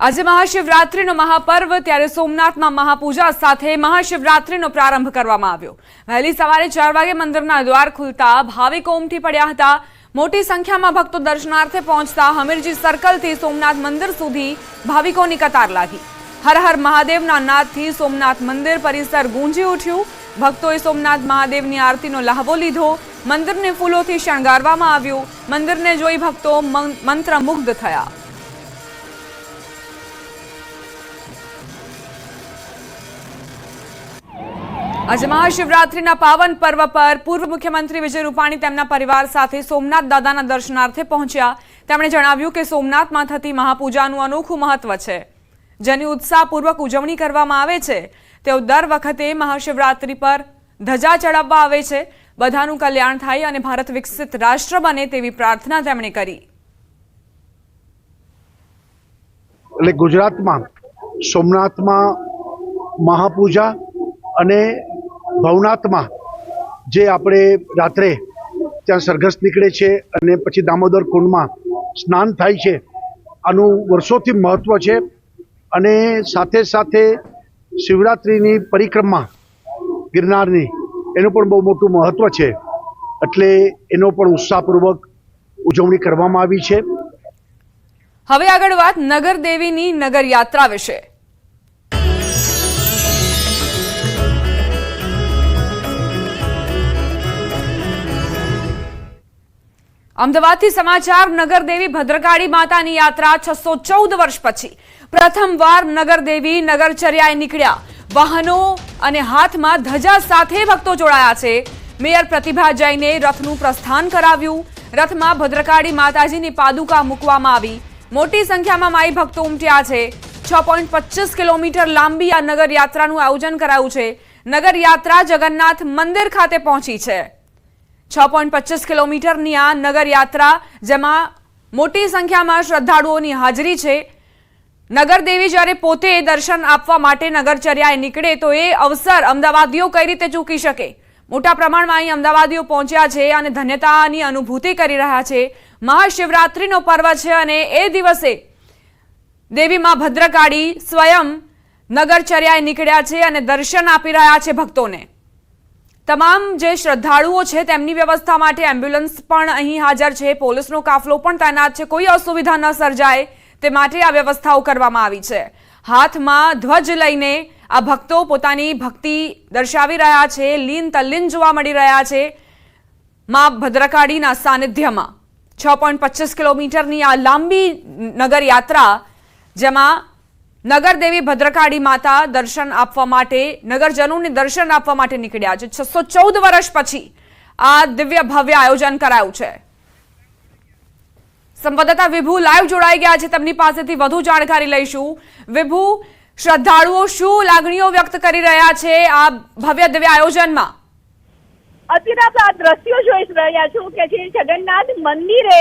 આજે મહાશિવરાત્રીનો મહાપર્વ ત્યારે સોમનાથમાં મહાપૂજા સાથે મહાશિવરાત્રીનો પ્રારંભ કરવામાં આવ્યો। વહેલી સવારે 4 વાગે મંદિરના દ્વાર ખુલતા ભાવિકો ઉમટી પડ્યા હતા। મોટી સંખ્યામાં ભક્તો દર્શનાર્થે પહોંચતા હમીરજી સર્કલથી સોમનાથ મંદિર સુધી ભાવિકોની કતાર લાગી। હર હર મહાદેવના નાદથી સોમનાથ મંદિર પરિસર ગૂંજી ઉઠ્યું। ભક્તોએ સોમનાથ મહાદેવની આરતીનો લહાવો લીધો। મંદિરને ફૂલોથી શણગારવામાં આવ્યું। મંદિરને જોઈ ભક્તો મંત્રમુગ્ધ થયા। આજે મહાશિવરાત્રીના પાવન પર્વ પર પૂર્વ મુખ્યમંત્રી વિજય રૂપાણી તેમના પરિવાર સાથે સોમનાથ દાદાના દર્શનાર્થે પહોંચ્યા। તેમણે જણાવ્યું કે સોમનાથમાં થતી મહાપૂજાનું અનોખું મહત્વ છે, જેની ઉત્સાહપૂર્વક ઉજવણી કરવામાં આવે છે। તેઓ દર વખતે મહાશિવરાત્રી પર ધજા ચડાવવા આવે છે। બધાનું કલ્યાણ થાય અને ભારત વિકસિત રાષ્ટ્ર બને તેવી પ્રાર્થના તેમણે કરી। એટલે ગુજરાતમાં સોમનાથમાં મહાપૂજા અને ભવનાથમાં જે આપણે રાત્રે ત્યાં સરઘસ નીકળે છે અને પછી દામોદર કુંડમાં સ્નાન થાય છે, આનું વર્ષોથી મહત્વ છે। અને સાથે સાથે શિવરાત્રિની પરિક્રમા ગિરનારની એનું પણ બહુ મોટું મહત્વ છે, એટલે એનો પણ ઉત્સાહપૂર્વક ઉજવણી કરવામાં આવી છે। હવે આગળ વાત નગર દેવીની નગર યાત્રા વિશે। અમદાવાદથી સમાચાર। નગરદેવી ભદ્રકાળી માતાની યાત્રા 614 વર્ષ પછી પ્રથમવાર નગરદેવી નગરચર્યાએ નીકળ્યા। વાહનો અને હાથમાં ધજા સાથે ભક્તો જોડાયા છે। મેયર પ્રતિભા જૈને રથનું પ્રસ્થાન કરાવ્યું। રથમાં ભદ્રકાળી માતાજીની પાદુકા મૂકવામાં આવી। મોટી સંખ્યામાં માઈ ભક્તો ઉમટ્યા છે। 6.25 કિલોમીટર લાંબી આ નગર યાત્રાનું આયોજન કરાયું છે। નગર યાત્રા જગન્નાથ મંદિર ખાતે પહોંચી છે। 6.25 કિલોમીટરની આ નગર યાત્રા, જેમાં મોટી સંખ્યામાં શ્રદ્ધાળુઓની હાજરી છે। નગરદેવી જ્યારે પોતે દર્શન આપવા માટે નગરચર્યાએ નીકળે તો એ અવસર અમદાવાદીઓ કઈ રીતે ચૂકી શકે। મોટા પ્રમાણમાં અહીં અમદાવાદીઓ પહોંચ્યા છે અને ધન્યતાની અનુભૂતિ કરી રહ્યા છે। મહાશિવરાત્રીનો પર્વ છે અને એ દિવસે દેવી માં ભદ્રકાળી સ્વયં નગરચર્યાએ નીકળ્યા છે અને દર્શન આપી રહ્યા છે ભક્તોને। તમામ જે શ્રદ્ધાળુઓ છે તેમની વ્યવસ્થા માટે એમ્બ્યુલન્સ પણ અહીં હાજર છે। પોલીસનો કાફલો પણ તૈનાત છે। કોઈ અસુવિધા ન સર્જાય તે માટે આ વ્યવસ્થાઓ કરવામાં આવી છે। હાથમાં ધ્વજ લઈને આ ભક્તો પોતાની ભક્તિ દર્શાવી રહ્યા છે। લીન તલ્લીન જોવા મળી રહ્યા છે માં ભદ્રકાળીના સાનિધ્યમાં। 6.25 કિલોમીટરની આ લાંબી નગર યાત્રા, જેમાં નગરદેવી ભદ્રકાળી માતા દર્શન આપવા માટે, નગરજનોને દર્શન આપવા માટે નીકળ્યા છે। 614 વર્ષ પછી આ દિવ્ય ભવ્ય આયોજન કરાયું છે। સંવાદદાતા વિભુ લાઈવ જોડાઈ ગયા છે, તેમની પાસેથી વધુ જાણકારી લઈશું। વિભુ, શ્રદ્ધાળુઓ શું લાગણીઓ વ્યક્ત કરી રહ્યા છે આ ભવ્ય દિવ્ય આયોજનમાં? અત્યારે આપણે આ દ્રશ્યો જોઈ રહ્યા છું કે જે જગન્નાથ મંદિરે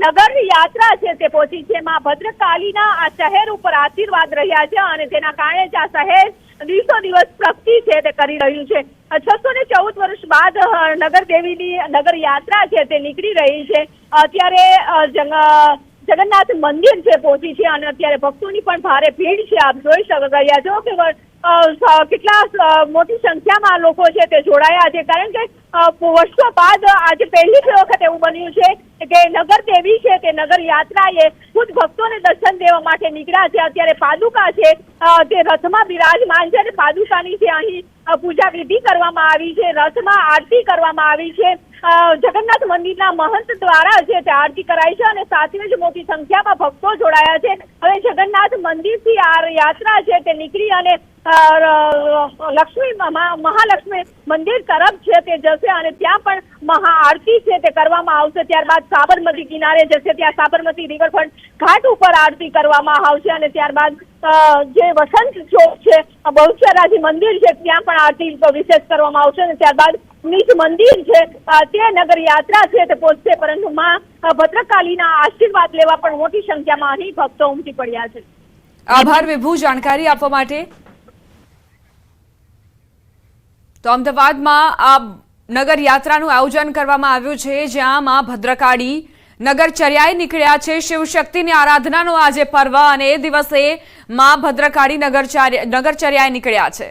નગર યાત્રા છે તે પહોંચી છે। માં ભદ્રકાળીના આ શહેર ઉપર આશીર્વાદ રહ્યા છે અને તેના કારણે જ આ શહેર દિવસો દિવસ પ્રગતિ છે તે કરી રહ્યું છે। 614 વર્ષ બાદ નગર દેવીની નગર યાત્રા છે તે નીકળી રહી છે। અત્યારે જગન્નાથ મંદિર છે પહોંચી છે અને અત્યારે ભક્તોની પણ ભારે ભીડ છે। આપ જોઈ રહ્યા છો કે કેટલા મોટી સંખ્યામાં લોકો છે તે જોડાયા છે, કારણ કે વર્ષો બાદ આજે પહેલી વખત એવું બન્યું છે કે નગર દેવી છે તે નગર યાત્રાએ ખુદ ભક્તોને દર્શન દેવા માટે નીકળ્યા છે। અત્યારે પાદુકા છે તે રથમાં બિરાજમાન છે અને પાદુકાની છે અહીં પૂજા વિધિ કરવામાં આવી છે। રથમાં આરતી કરવામાં આવી છે। જગન્નાથ મંદિરના મહંત દ્વારા છે તે આરતી કરાઈ છે અને સાથે જ મોટી સંખ્યામાં ભક્તો જોડાયા છે। હવે જગન્નાથ મંદિરથી આ યાત્રા છે તે નીકળી અને મહાલક્ષ્મી મંદિર તરફ છે તે જશે અને ત્યાં પણ મહાઆરતી છે તે કરવામાં આવશે। ત્યારબાદ સાબરમતી કિનારે જશે, ત્યાં સાબરમતી રિવરફ્રન્ટ ઘાટ ઉપર આરતી કરવામાં આવશે અને ત્યારબાદ જે વસંત ચોક છે, બહુચરાજી મંદિર છે, ત્યાં પણ આરતી વિશેષ કરવામાં આવશે અને ત્યારબાદ નિજ મંદિર છે તે નગર યાત્રા છે તે પહોંચશે। પરંતુ માં ભદ્રકાળીના આશીર્વાદ લેવા પણ મોટી સંખ્યામાં અહીં ભક્તો ઉમટી પડ્યા છે। આભાર વિભુ જાણકારી આપવા માટે। તો અમદાવાદમાં આ નગર યાત્રાનું આયોજન કરવામાં આવ્યું છે, જ્યાં માં ભદ્રકાળી નગરચર્યાએ નીકળ્યા છે। શિવશક્તિની આરાધનાનો આજે પર્વ અને એ દિવસે માં ભદ્રકાળી નગરચર્યાએ નીકળ્યા છે।